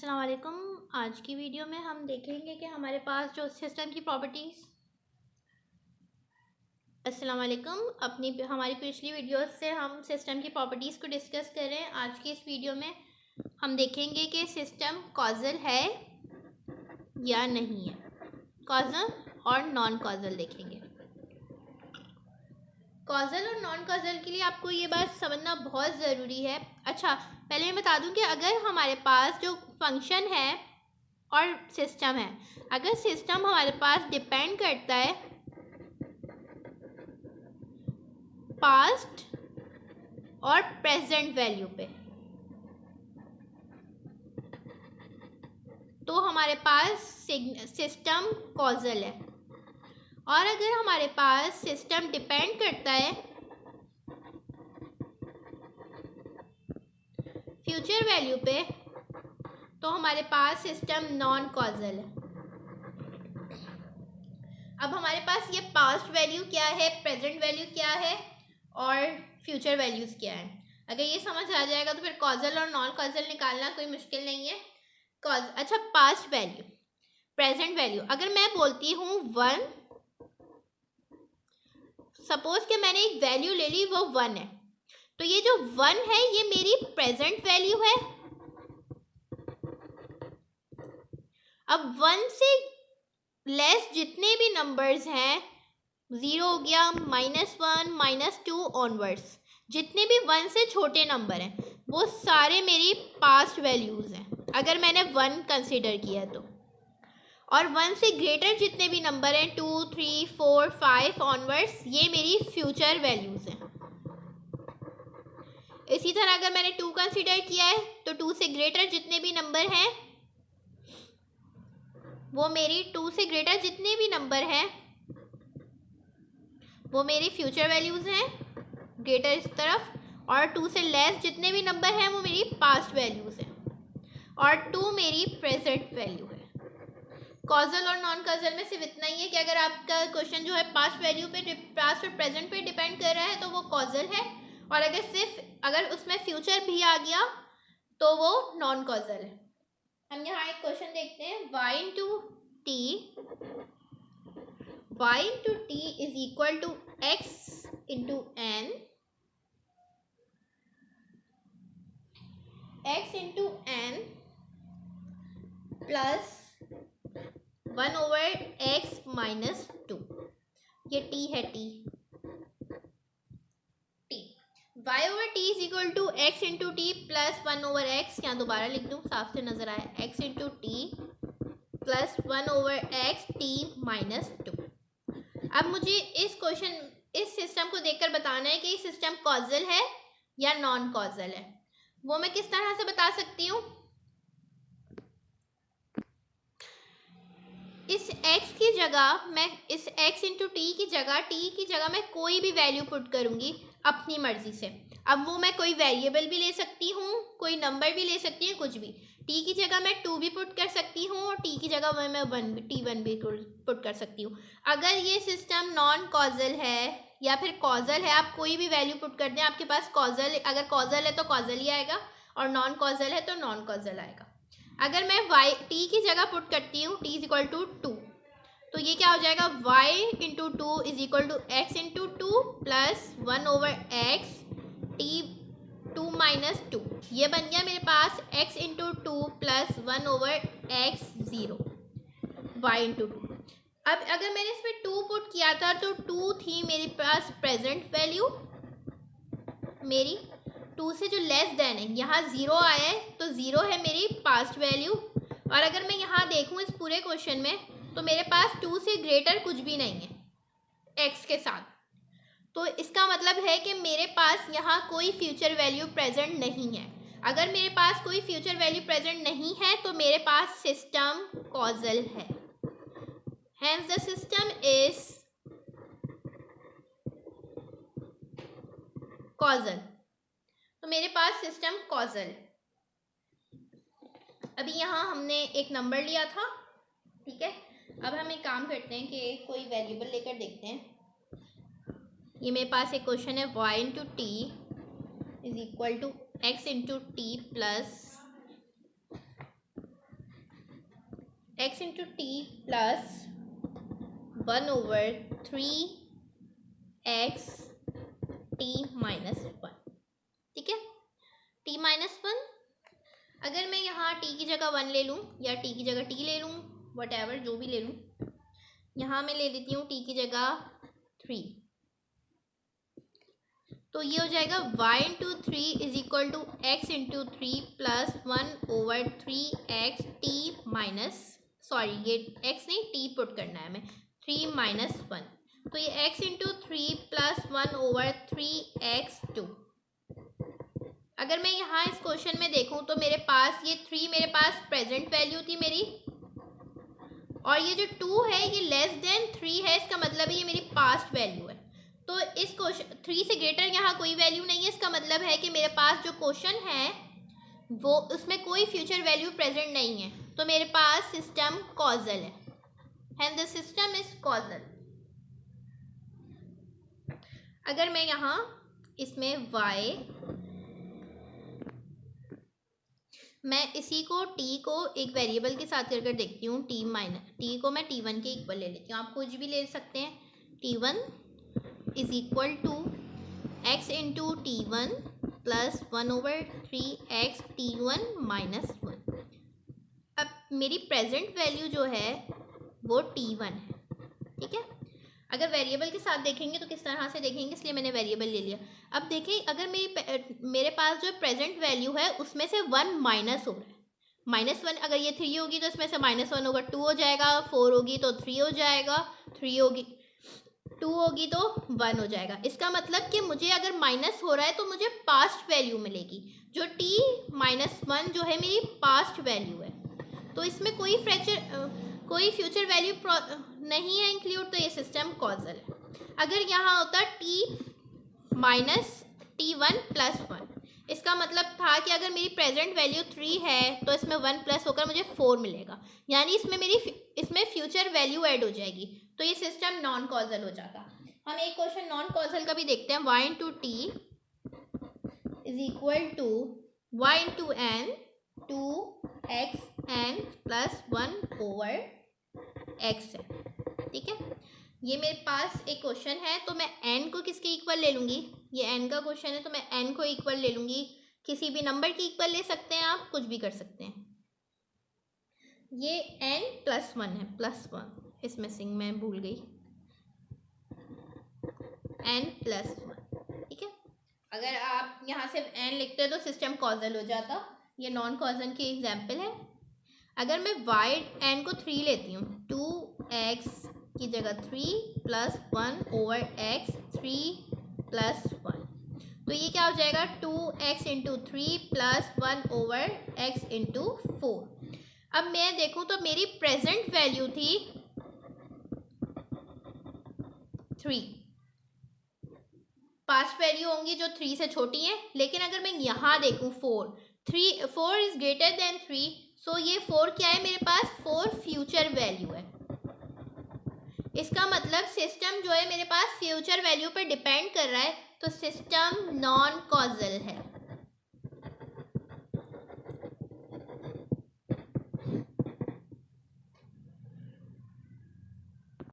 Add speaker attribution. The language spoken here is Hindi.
Speaker 1: अस्सलाम वालेकुम। आज की वीडियो में हम देखेंगे कि हमारे पास जो सिस्टम की प्रॉपर्टीज़ हमारी पिछली वीडियो से हम सिस्टम की प्रॉपर्टीज़ को डिस्कस कर रहे हैं। आज की इस वीडियो में हम देखेंगे कि सिस्टम कॉजल है या नहीं है। कॉजल और नॉन कॉजल देखेंगे। कॉजल और नॉन कॉजल के लिए आपको ये बात समझना बहुत ज़रूरी है। अच्छा, पहले मैं बता दूं कि अगर हमारे पास जो फंक्शन है और सिस्टम है, अगर सिस्टम हमारे पास डिपेंड करता है पास्ट और प्रेजेंट वैल्यू पे, तो हमारे पास सिस्टम कॉजल है। और अगर हमारे पास सिस्टम डिपेंड करता है फ्यूचर वैल्यू पे, तो हमारे पास सिस्टम नॉन कॉजल है। अब हमारे पास ये पास्ट वैल्यू क्या है, प्रेजेंट वैल्यू क्या है और फ्यूचर वैल्यूज़ क्या है। अगर ये समझ आ जाएगा तो फिर कॉजल और नॉन कॉजल निकालना कोई मुश्किल नहीं है। अच्छा, पास्ट वैल्यू, प्रेजेंट वैल्यू, अगर मैं बोलती हूँ 1, सपोज कि मैंने एक वैल्यू ले ली, वो 1 है, तो ये जो 1 है ये मेरी प्रेजेंट वैल्यू है। अब 1 से लेस जितने भी नंबर्स हैं, 0 हो गया, -1, -2 ऑनवर्ड्स, जितने भी 1 से छोटे नंबर हैं वो सारे मेरी पास्ट वैल्यूज़ हैं अगर मैंने 1 कंसिडर किया तो। और 1 से ग्रेटर जितने भी नंबर हैं, 2, 3, 4, 5 ऑनवर्ड्स, ये मेरी फ्यूचर वैल्यूज़ हैं। इसी तरह अगर मैंने 2 कंसिडर किया है तो 2 से ग्रेटर जितने भी नंबर हैं वो मेरी 2 से ग्रेटर जितने भी नंबर हैं वो मेरी फ्यूचर वैल्यूज़ हैं, ग्रेटर इस तरफ। और 2 से लेस जितने भी नंबर हैं वो मेरी पास्ट वैल्यूज़ हैं, और 2 मेरी प्रेजेंट वैल्यू है। कॉजल और नॉन कॉजल में सिर्फ इतना ही है कि अगर आपका क्वेश्चन जो है पास्ट वैल्यू पे, पास्ट और प्रेजेंट पे डिपेंड कर रहा है तो वो कॉजल है, और अगर उसमें फ्यूचर भी आ गया तो वो नॉन कॉजल है। हम यहाँ एक क्वेश्चन देखते हैं। y into t is equal to x into n, x into n plus 1 over x minus 2, ये t है, t y over t is equal to x into t plus 1 over x, यहाँ दोबारा लिख दूँ साफ से नजर आए, x into t plus 1 over x t minus 2। अब मुझे इस सिस्टम को देखकर बताना है कि सिस्टम कॉजल है या नॉन कॉजल है। वो मैं किस तरह से बता सकती हूँ? इस x की जगह मैं, इस x इंटू टी की जगह मैं कोई भी वैल्यू पुट करूँगी अपनी मर्जी से। अब वो मैं कोई वेरिएबल भी ले सकती हूँ, कोई नंबर भी ले सकती हूँ, कुछ भी। t की जगह मैं 2 भी पुट कर सकती हूँ और t की जगह मैं t1 भी पुट कर सकती हूँ। अगर ये सिस्टम नॉन कॉजल है या फिर कॉजल है, आप कोई भी वैल्यू पुट कर दें, आपके पास कॉजल, अगर कॉजल है तो कॉजल ही आएगा और नॉन कॉजल है तो नॉन कॉजल आएगा। अगर मैं t की जगह पुट करती हूँ t इज इक्वल टू 2, तो ये क्या हो जाएगा, y into 2 is equal to x into 2 plus 1 over x t 2 minus 2, ये बन गया मेरे पास x into 2 plus 1 over x 0 y into 2। अब अगर मैंने इसमें 2 पुट किया था तो 2 थी मेरे पास प्रेजेंट वैल्यू, मेरी 2 से जो लेस देन है, यहाँ 0 आया है तो 0 है मेरी पास्ट वैल्यू। और अगर मैं यहाँ देखूँ इस पूरे क्वेश्चन में तो मेरे पास 2 से ग्रेटर कुछ भी नहीं है x के साथ, तो इसका मतलब है कि मेरे पास यहाँ कोई फ्यूचर वैल्यू प्रेजेंट नहीं है। अगर मेरे पास कोई फ्यूचर वैल्यू प्रेजेंट नहीं है तो मेरे पास सिस्टम कॉजल है। Hence the system is causal, तो मेरे पास सिस्टम कॉजल है। अभी यहाँ हमने एक नंबर लिया था, ठीक है। अब हम एक काम करते हैं कि कोई वेरिएबल लेकर देखते हैं। ये मेरे पास एक क्वेश्चन है, y into T is equal to X into T plus x into T plus 1/3 x T minus 1, ठीक है। t माइनस 1, अगर मैं यहाँ t की जगह 1 ले लूँ या t की जगह t ले लूँ, वट एवर जो भी ले लूँ, यहाँ मैं ले लेती हूँ t की जगह 3, तो ये हो जाएगा y into 3 is equal to X into 3 plus 1/3 x t minus, sorry ये x नहीं t पुट करना है हमें, 3 माइनस 1, तो ये x इंटू 3 प्लस 1/3 x2। अगर मैं यहाँ इस क्वेश्चन में देखूँ तो मेरे पास ये 3 मेरे पास प्रेजेंट वैल्यू थी मेरी, और ये जो 2 है ये लेस देन 3 है, इसका मतलब है ये मेरी पास्ट वैल्यू है। तो इस क्वेश्चन 3 से ग्रेटर यहाँ कोई वैल्यू नहीं है, इसका मतलब है कि मेरे पास जो क्वेश्चन है वो उसमें कोई फ्यूचर वैल्यू प्रेजेंट नहीं है, तो मेरे पास सिस्टम कॉजल है, and the system is causal. अगर मैं यहाँ इसमें मैं इसी को t को एक वेरिएबल के साथ कर देखती हूँ, t को मैं t1 के इक्वल ले लेती हूँ, आप कुछ भी ले सकते हैं। t1 is equal to x into t1 plus 1/3 x t1 minus 1। अब मेरी प्रेजेंट वैल्यू जो है वो t1 है, ठीक है। अगर वेरिएबल के साथ देखेंगे तो किस तरह से देखेंगे, इसलिए मैंने वेरिएबल ले लिया। अब देखें, अगर मेरे पास जो प्रेजेंट वैल्यू है उसमें से 1 माइनस हो रहा है, -1, अगर ये 3 होगी तो इसमें से -1 होगा, 2 हो जाएगा, 4 होगी तो 3 हो जाएगा, 3 होगी 2 होगी तो 1 हो जाएगा। इसका मतलब कि मुझे अगर माइनस हो रहा है तो मुझे पास्ट वैल्यू मिलेगी, जो t -1 जो है मेरी पास्ट वैल्यू है, तो इसमें कोई फ्यूचर वैल्यू नहीं है इंक्लूड, तो ये सिस्टम कॉजल है। अगर यहाँ होता t माइनस t1 प्लस 1, इसका मतलब था कि अगर मेरी प्रेजेंट वैल्यू 3 है तो इसमें 1 प्लस होकर मुझे 4 मिलेगा, यानी इसमें फ्यूचर वैल्यू ऐड हो जाएगी, तो ये सिस्टम नॉन कॉजल हो जाता। हम एक क्वेश्चन नॉन कॉजल का भी देखते हैं। y into T is equal to y into N 2xn plus 1/x है, ठीक है। ये मेरे पास एक क्वेश्चन है, तो मैं n को किसके इक्वल ले लूँगी, ये n का क्वेश्चन है तो मैं n को इक्वल ले लूँगी, किसी भी नंबर की इक्वल ले सकते हैं, आप कुछ भी कर सकते हैं। ये n प्लस 1 है, +1 इस मिसिंग मैं भूल गई, n प्लस 1, ठीक है। अगर आप यहाँ से n लिखते तो सिस्टम कॉजल हो जाता, ये नॉन कॉजल की एग्जाम्पल है। अगर मैं n को 3 लेती हूँ, 2x की जगह 3 प्लस 1/x 3 प्लस 1, तो ये क्या हो जाएगा 2x into 3 plus 1/x into 4। अब मैं देखूँ तो मेरी प्रेजेंट वैल्यू थी 3, पास्ट वैल्यू होंगी जो 3 से छोटी है, लेकिन अगर मैं यहाँ देखूँ 4 इज ग्रेटर देन 3, सो ये 4 क्या है मेरे पास, 4 फ्यूचर वैल्यू है। इसका मतलब सिस्टम जो है मेरे पास फ्यूचर वैल्यू पर डिपेंड कर रहा है, तो सिस्टम नॉन कॉजल है।